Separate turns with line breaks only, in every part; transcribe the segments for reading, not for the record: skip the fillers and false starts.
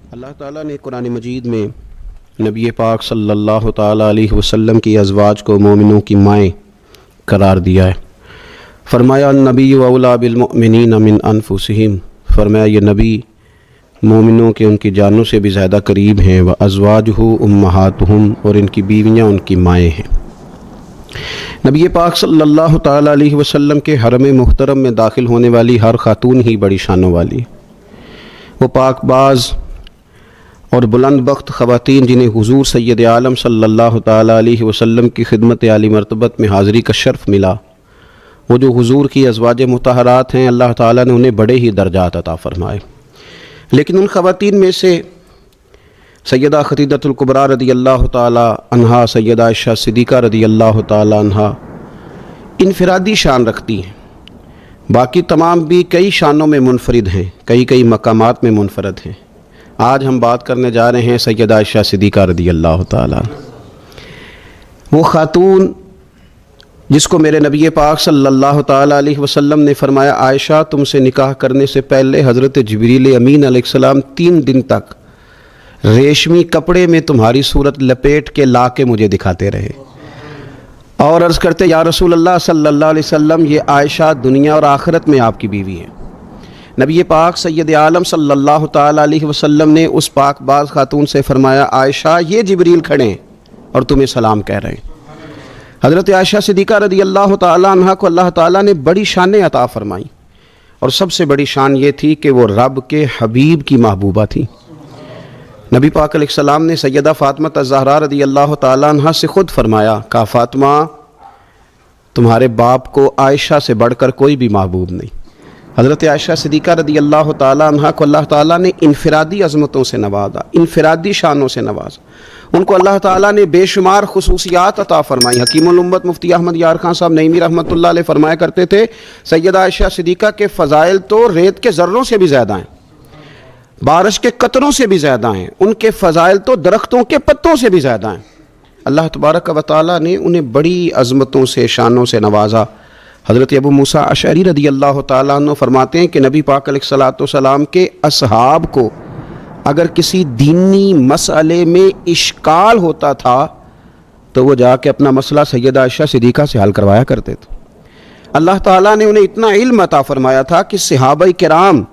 اللہ تعالیٰ نے قرآن مجید میں نبی پاک صلی اللہ تعالیٰ علیہ وسلم کی ازواج کو مومنوں کی مائیں قرار دیا ہے۔ فرمایا النبی اولیٰ بالمؤمنین من انفسہم، فرمایا یہ نبی مومنوں کے ان کی جانوں سے بھی زیادہ قریب ہیں، وازواجہ امہاتہم، اور ان کی بیویاں ان کی مائیں ہیں۔ نبی پاک صلی اللہ تعالیٰ علیہ وسلم کے حرم محترم میں داخل ہونے والی ہر خاتون ہی بڑی شانوں والی، وہ پاک باز اور بلند بخت خواتین جنہیں حضور سید عالم صلی اللہ تعالیٰ علیہ وسلم کی خدمت عالی مرتبت میں حاضری کا شرف ملا، وہ جو حضور کی ازواج مطہرات ہیں، اللہ تعالیٰ نے انہیں بڑے ہی درجات عطا فرمائے۔ لیکن ان خواتین میں سے سیدہ خدیجہ الکبریٰ رضی اللہ تعالیٰ عنہا، سیدہ عائشہ صدیقہ رضی اللہ تعالیٰ عنہا انفرادی شان رکھتی ہیں، باقی تمام بھی کئی شانوں میں منفرد ہیں، کئی مقامات میں منفرد ہیں۔ آج ہم بات کرنے جا رہے ہیں سیدہ عائشہ صدیقہ رضی اللہ تعالیٰ عنہ، وہ خاتون جس کو میرے نبی پاک صلی اللہ تعالیٰ علیہ وسلم نے فرمایا عائشہ تم سے نکاح کرنے سے پہلے حضرت جبریل امین علیہ السلام 3 دن تک ریشمی کپڑے میں تمہاری صورت لپیٹ کے لا کے مجھے دکھاتے رہے، اور عرض کرتے یا رسول اللہ صلی اللہ علیہ وسلم یہ عائشہ دنیا اور آخرت میں آپ کی بیوی ہے۔ نبی پاک سید عالم صلی اللہ تعالیٰ علیہ وسلم نے اس پاک باز خاتون سے فرمایا عائشہ یہ جبریل کھڑے ہیں اور تمہیں سلام کہہ رہے ہیں۔ حضرت عائشہ صدیقہ رضی اللہ تعالیٰ عنہ کو اللہ تعالیٰ نے بڑی شانیں عطا فرمائیں، اور سب سے بڑی شان یہ تھی کہ وہ رب کے حبیب کی محبوبہ تھی۔ نبی پاک علیہ السلام نے سیدہ فاطمہ الزہراء رضی اللہ تعالیٰ عنہ سے خود فرمایا کہا فاطمہ تمہارے باپ کو عائشہ سے بڑھ کر کوئی بھی محبوب نہیں۔ حضرت عائشہ صدیقہ رضی اللہ تعالیٰ عنہ کو اللہ تعالیٰ نے انفرادی عظمتوں سے نوازا، انفرادی شانوں سے نوازا، ان کو اللہ تعالیٰ نے بے شمار خصوصیات عطا فرمائی۔ حکیم الامت مفتی احمد یار خان صاحب نعیمی رحمۃ اللہ علیہ فرمایا کرتے تھے سیدہ عائشہ صدیقہ کے فضائل تو ریت کے ذروں سے بھی زیادہ ہیں، بارش کے قطروں سے بھی زیادہ ہیں، ان کے فضائل تو درختوں کے پتوں سے بھی زیادہ ہیں۔ اللہ تبارک و تعالیٰ نے انہیں بڑی عظمتوں سے شانوں سے نوازا۔ حضرت ابو موسیٰ اشعری رضی اللہ تعالیٰ عنہ فرماتے ہیں کہ نبی پاک علیہ السلام کے اصحاب کو اگر کسی دینی مسئلے میں اشکال ہوتا تھا تو وہ جا کے اپنا مسئلہ سیدہ عائشہ صدیقہ سے حل کروایا کرتے تھے۔ اللہ تعالیٰ نے انہیں اتنا علم عطا فرمایا تھا کہ صحابہ کرام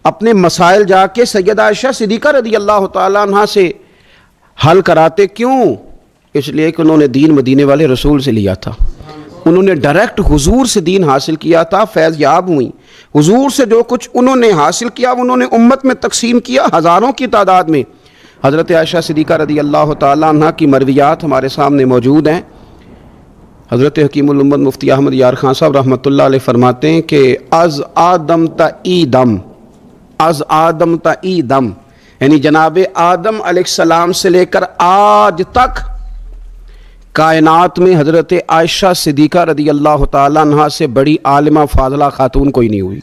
اپنے مسائل جا کے سیدہ عائشہ صدیقہ رضی اللہ تعالیٰ عنہ سے حل کراتے، کیوں؟ اس لیے کہ انہوں نے دین مدینے والے رسول سے لیا تھا، انہوں نے ڈائریکٹ حضور سے دین حاصل کیا تھا، فیض یاب ہوئیں۔ حضور سے جو کچھ انہوں نے حاصل کیا انہوں نے امت میں تقسیم کیا ہزاروں کی تعداد میں۔ حضرت عائشہ صدیقہ رضی اللہ تعالیٰ عنہ کی مرویات ہمارے سامنے موجود ہیں۔ حضرت حکیم الامت مفتی احمد یار خان صاحب رحمۃ اللہ علیہ فرماتے ہیں کہ از آدم تا ایدم، از آدم تا ایدم، یعنی جناب آدم علیہ السلام سے لے کر آج تک کائنات میں حضرت عائشہ صدیقہ رضی اللہ تعالیٰ عنہ سے بڑی عالمہ فاضلہ خاتون کوئی نہیں ہوئی۔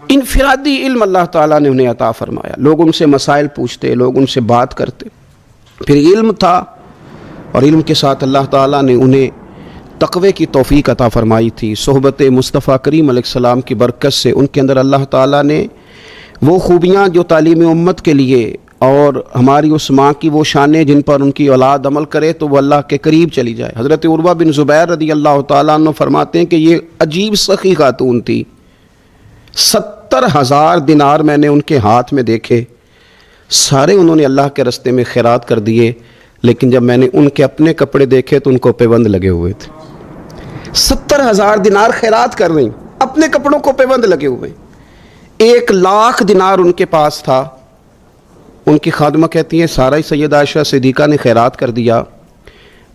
انفرادی علم اللہ تعالیٰ نے انہیں عطا فرمایا، لوگ ان سے مسائل پوچھتے، لوگ ان سے بات کرتے، پھر علم تھا، اور علم کے ساتھ اللہ تعالیٰ نے انہیں تقوی کی توفیق عطا فرمائی تھی۔ صحبت مصطفیٰ کریم علیہ السلام کی برکت سے ان کے اندر اللہ تعالیٰ نے وہ خوبیاں جو تعلیم امت کے لیے، اور ہماری اس ماں کی وہ شانیں جن پر ان کی اولاد عمل کرے تو وہ اللہ کے قریب چلی جائے۔ حضرت عروہ بن زبیر رضی اللہ تعالیٰ عنہ فرماتے ہیں کہ یہ عجیب سخی خاتون تھی، 70,000 دینار میں نے ان کے ہاتھ میں دیکھے، سارے انہوں نے اللہ کے راستے میں خیرات کر دیے، لیکن جب میں نے ان کے اپنے کپڑے دیکھے تو ان کو پیبند لگے ہوئے تھے۔ 70,000 دینار خیرات کر رہی، اپنے کپڑوں کو پیبند لگے ہوئے۔ 1,00,000 دینار ان کے پاس تھا۔ ان کی خادمہ کہتی ہیں سارا ہی سیدہ عائشہ صدیقہ نے خیرات کر دیا۔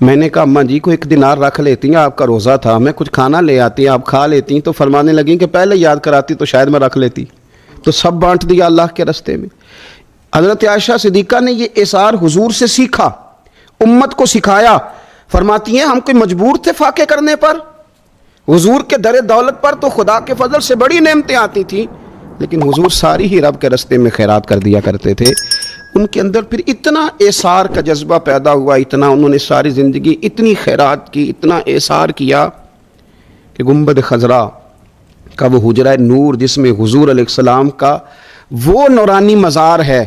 میں نے کہا اماں جی کو 1 دینار رکھ لیتی ہیں، آپ کا روزہ تھا، میں کچھ کھانا لے آتی، آپ کھا لیتی۔ تو فرمانے لگیں کہ پہلے یاد کراتی تو شاید میں رکھ لیتی، تو سب بانٹ دیا اللہ کے راستے میں۔ حضرت عائشہ صدیقہ نے یہ اثار حضور سے سیکھا، امت کو سکھایا۔ فرماتی ہیں ہم کوئی مجبور تھے فاقے کرنے پر، حضور کے در دولت پر تو خدا کے فضل سے بڑی نعمتیں آتی تھیں، لیکن حضور ساری ہی رب کے راستے میں خیرات کر دیا کرتے تھے۔ ان کے اندر پھر اتنا اثار کا جذبہ پیدا ہوا، اتنا انہوں نے ساری زندگی اتنی خیرات کی، اتنا اثار کیا کہ گنبد خضرا کا وہ حجرہ نور جس میں حضور علیہ السلام کا وہ نورانی مزار ہے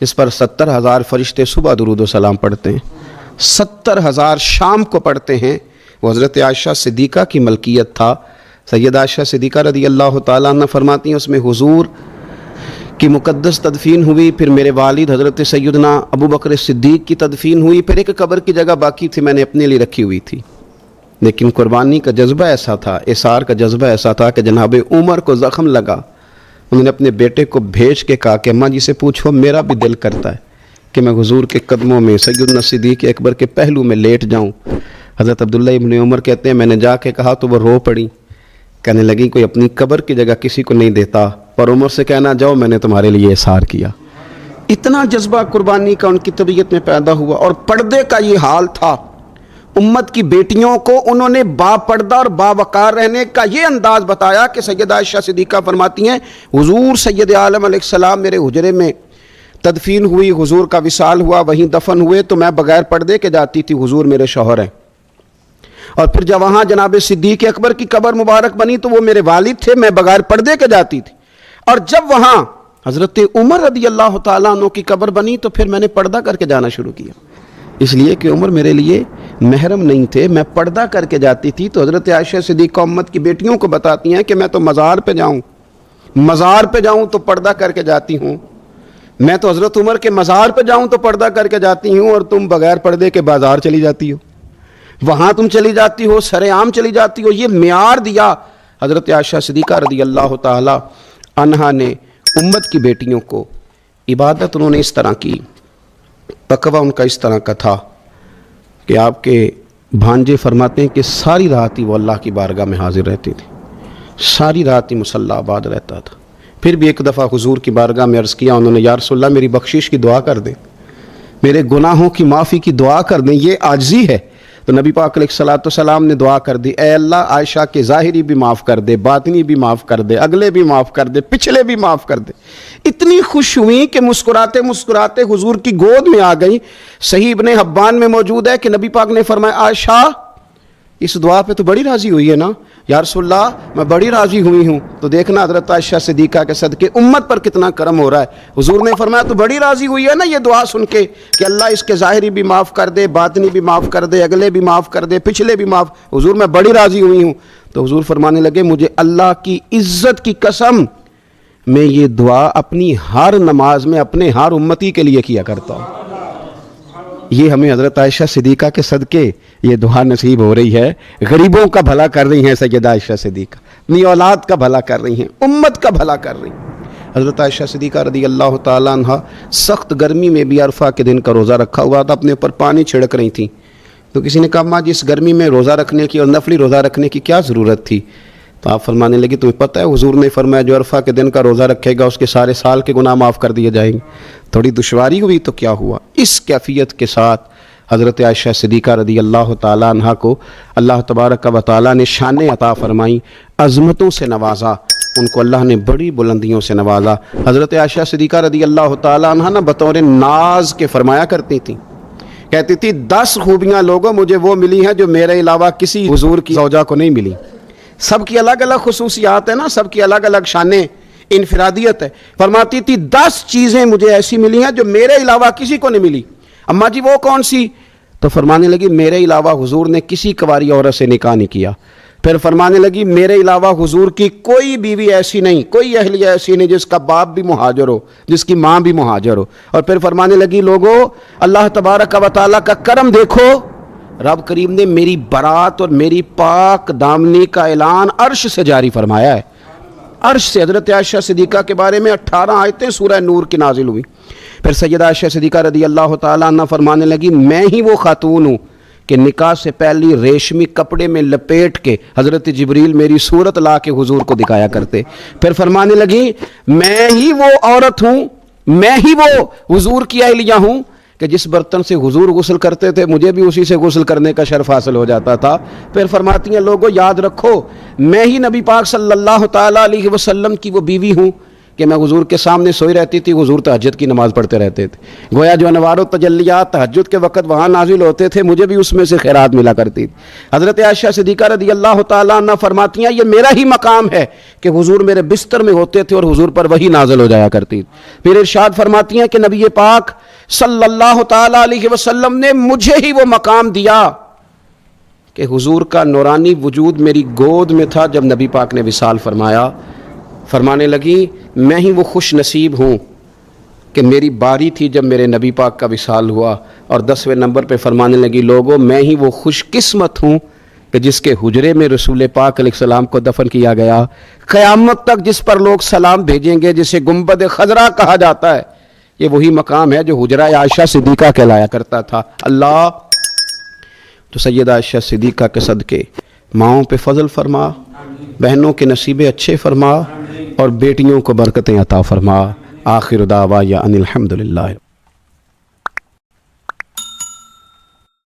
جس پر 70,000 فرشتے صبح درود و سلام پڑھتے ہیں، 70,000 شام کو پڑھتے ہیں۔ وہ حضرت عائشہ صدیقہ کی ملکیت تھا۔ سیدہ عائشہ صدیقہ رضی اللہ تعالیٰ عنہ فرماتی ہیں اس میں حضور کی مقدس تدفین ہوئی، پھر میرے والد حضرت سیدنا ابو بکر صدیق کی تدفین ہوئی، پھر ایک قبر کی جگہ باقی تھی میں نے اپنے لیے رکھی ہوئی تھی۔ لیکن قربانی کا جذبہ ایسا تھا، اثار کا جذبہ ایسا تھا کہ جناب عمر کو زخم لگا، انہوں نے اپنے بیٹے کو بھیج کے کہا کہ اماں جی سے پوچھو میرا بھی دل کرتا ہے کہ میں حضور کے قدموں میں سیدنا صدیق اکبر کے پہلو میں لیٹ جاؤں۔ حضرت عبداللہ ابن عمر کہتے ہیں میں نے جا کے کہا تو وہ رو پڑی، کہنے لگی کوئی اپنی قبر کی جگہ کسی کو نہیں دیتا، پر عمر سے کہنا جاؤ میں نے تمہارے لیے اثار کیا۔ اتنا جذبہ قربانی کا ان کی طبیعت میں پیدا ہوا، اور پردے کا یہ حال تھا۔ امت کی بیٹیوں کو انہوں نے با پردہ اور با وقار رہنے کا یہ انداز بتایا کہ سیدہ عائشہ صدیقہ فرماتی ہیں حضور سید عالم علیہ السلام میرے حجرے میں تدفین ہوئی، حضور کا وصال ہوا، وہیں دفن ہوئے تو میں بغیر پردے کے جاتی تھی، حضور میرے شوہر ہیں۔ اور پھر جب وہاں جناب صدیق اکبر کی قبر مبارک بنی تو وہ میرے والد تھے، میں بغیر پردے کے جاتی تھی۔ اور جب وہاں حضرت عمر رضی اللہ تعالیٰ عنہ کی قبر بنی تو پھر میں نے پردہ کر کے جانا شروع کیا، اس لیے کہ عمر میرے لیے محرم نہیں تھے، میں پردہ کر کے جاتی تھی۔ تو حضرت عائشہ صدیقہ امت کی بیٹیوں کو بتاتی ہیں کہ میں تو مزار پہ جاؤں تو پردہ کر کے جاتی ہوں، میں تو حضرت عمر کے مزار پہ جاؤں تو پردہ کر کے جاتی ہوں، اور تم بغیر پردے کے بازار چلی جاتی ہو، وہاں تم چلی جاتی ہو، سر عام چلی جاتی ہو۔ یہ معیار دیا حضرت عائشہ صدیقہ رضی اللہ تعالی عنہا نے امت کی بیٹیوں کو۔ عبادت انہوں نے اس طرح کی، تقویٰ ان کا اس طرح کا تھا کہ آپ کے بھانجے فرماتے ہیں کہ ساری رات ہی وہ اللہ کی بارگاہ میں حاضر رہتی تھی، ساری رات ہی مصلی آباد رہتا تھا۔ پھر بھی ایک دفعہ حضور کی بارگاہ میں عرض کیا انہوں نے، یا رسول اللہ میری بخشش کی دعا کر دیں، میرے گناہوں کی معافی کی دعا کر دیں، یہ عاجزی ہے۔ تو نبی پاک علیہ الصلوۃ والسلام نے دعا کر دی، اے اللہ عائشہ کے ظاہری بھی معاف کر دے، باطنی بھی معاف کر دے، اگلے بھی معاف کر دے، پچھلے بھی معاف کر دے۔ اتنی خوش ہوئی کہ مسکراتے مسکراتے حضور کی گود میں آ گئی۔ صحیح ابن حبان میں موجود ہے کہ نبی پاک نے فرمایا عائشہ اس دعا پہ تو بڑی راضی ہوئی ہے نا؟ یا رسول اللہ میں بڑی راضی ہوئی ہوں۔ تو دیکھنا حضرت عائشہ صدیقہ کے صدقے امت پر کتنا کرم ہو رہا ہے۔ حضور نے فرمایا تو بڑی راضی ہوئی ہے نا یہ دعا سن کے کہ اللہ اس کے ظاہری بھی معاف کر دے، باطنی بھی معاف کر دے، اگلے بھی معاف کر دے، پچھلے بھی معاف۔ حضور میں بڑی راضی ہوئی ہوں۔ تو حضور فرمانے لگے مجھے اللہ کی عزت کی قسم میں یہ دعا اپنی ہر نماز میں اپنے ہر امتی کے لیے کیا کرتا ہوں۔ یہ ہمیں حضرت عائشہ صدیقہ کے صدقے یہ دعا نصیب ہو رہی ہے۔ غریبوں کا بھلا کر رہی ہیں سیدہ عائشہ صدیقہ، اپنی اولاد کا بھلا کر رہی ہیں، امت کا بھلا کر رہی ہیں۔ حضرت عائشہ صدیقہ رضی اللہ تعالیٰ عنہ سخت گرمی میں بھی عرفہ کے دن کا روزہ رکھا ہوا تھا، اپنے اوپر پانی چھڑک رہی تھیں۔ تو کسی نے کہا ماں جی اس گرمی میں روزہ رکھنے کی اور نفلی روزہ رکھنے کی کیا ضرورت تھی؟ تو آپ فرمانے لگی تمہیں پتہ ہے حضور نے فرمایا جو عرفہ کے دن کا روزہ رکھے گا اس کے سارے سال کے گناہ معاف کر دیے جائیں گے۔ تھوڑی دشواری ہوئی تو کیا ہوا؟ اس کیفیت کے ساتھ حضرت عائشہ صدیقہ رضی اللہ تعالیٰ عنہ کو اللہ تبارک و تعالیٰ نے شانیں عطا فرمائیں، عظمتوں سے نوازا، ان کو اللہ نے بڑی بلندیوں سے نوازا۔ حضرت عائشہ صدیقہ رضی اللہ تعالیٰ عنہ نہ بطور ناز کے فرمایا کرتی تھیں، کہتی تھی 10 خوبیاں لوگوں مجھے وہ ملی ہیں جو میرے علاوہ کسی حضور کی زوجہ کو نہیں ملی۔ سب کی الگ الگ خصوصیات ہیں نا، سب کی الگ الگ شانیں، انفرادیت ہے۔ فرماتی تھی 10 چیزیں مجھے ایسی ملی ہیں جو میرے علاوہ کسی کو نہیں ملی۔ اماں جی وہ کون سی؟ تو فرمانے لگی میرے علاوہ حضور نے کسی کنواری عورت سے نکاح نہیں کیا۔ پھر فرمانے لگی میرے علاوہ حضور کی کوئی بیوی ایسی نہیں، کوئی اہلیہ ایسی نہیں جس کا باپ بھی مہاجر ہو، جس کی ماں بھی مہاجر ہو۔ اور پھر فرمانے لگی لوگو اللہ تبارک و تعالیٰ کا کرم دیکھو، رب کریم نے میری برات اور میری پاک دامنی کا اعلان عرش سے جاری فرمایا ہے۔ عرش سے حضرت عائشہ صدیقہ کے بارے میں 18 آیتیں سورہ نور کی نازل ہوئی۔ پھر سیدہ عائشہ صدیقہ رضی اللہ تعالیٰ عنہ فرمانے لگی میں ہی وہ خاتون ہوں کہ نکاح سے پہلی ریشمی کپڑے میں لپیٹ کے حضرت جبریل میری صورت لا کے حضور کو دکھایا کرتے۔ پھر فرمانے لگی میں ہی وہ عورت ہوں، میں ہی وہ حضور کی اہلیہ ہوں کہ جس برتن سے حضور غسل کرتے تھے مجھے بھی اسی سے غسل کرنے کا شرف حاصل ہو جاتا تھا۔ پھر فرماتی ہیں لوگوں یاد رکھو میں ہی نبی پاک صلی اللہ تعالیٰ علیہ وسلم کی وہ بیوی ہوں کہ میں حضور کے سامنے سوئی رہتی تھی، حضور تہجد کی نماز پڑھتے رہتے تھے، گویا جو انوار و تجلیات تہجد کے وقت وہاں نازل ہوتے تھے مجھے بھی اس میں سے خیرات ملا کرتی تھی۔ حضرت عائشہ صدیقہ رضی اللہ تعالیٰ عنہ فرماتی ہیں یہ میرا ہی مقام ہے کہ حضور میرے بستر میں ہوتے تھے اور حضور پر وحی نازل ہو جایا کرتی تھی۔ پھر ارشاد فرماتی ہیں کہ نبی پاک صلی اللہ تعالیٰ علیہ وسلم نے مجھے ہی وہ مقام دیا کہ حضور کا نورانی وجود میری گود میں تھا جب نبی پاک نے وصال فرمایا۔ فرمانے لگی میں ہی وہ خوش نصیب ہوں کہ میری باری تھی جب میرے نبی پاک کا وصال ہوا، اور 10ویں نمبر پہ فرمانے لگی لوگوں میں ہی وہ خوش قسمت ہوں کہ جس کے حجرے میں رسول پاک علیہ السلام کو دفن کیا گیا، قیامت تک جس پر لوگ سلام بھیجیں گے، جسے گنبد خضرا کہا جاتا ہے، یہ وہی مقام ہے جو حجرہ عائشہ صدیقہ کہلایا کرتا تھا۔ اللہ تو سیدہ عائشہ صدیقہ کے صدقے ماؤں پہ فضل فرما، بہنوں کے نصیبے اچھے فرما، اور بیٹیوں کو برکتیں عطا فرما۔ آخر دعوایا ان الحمدللہ۔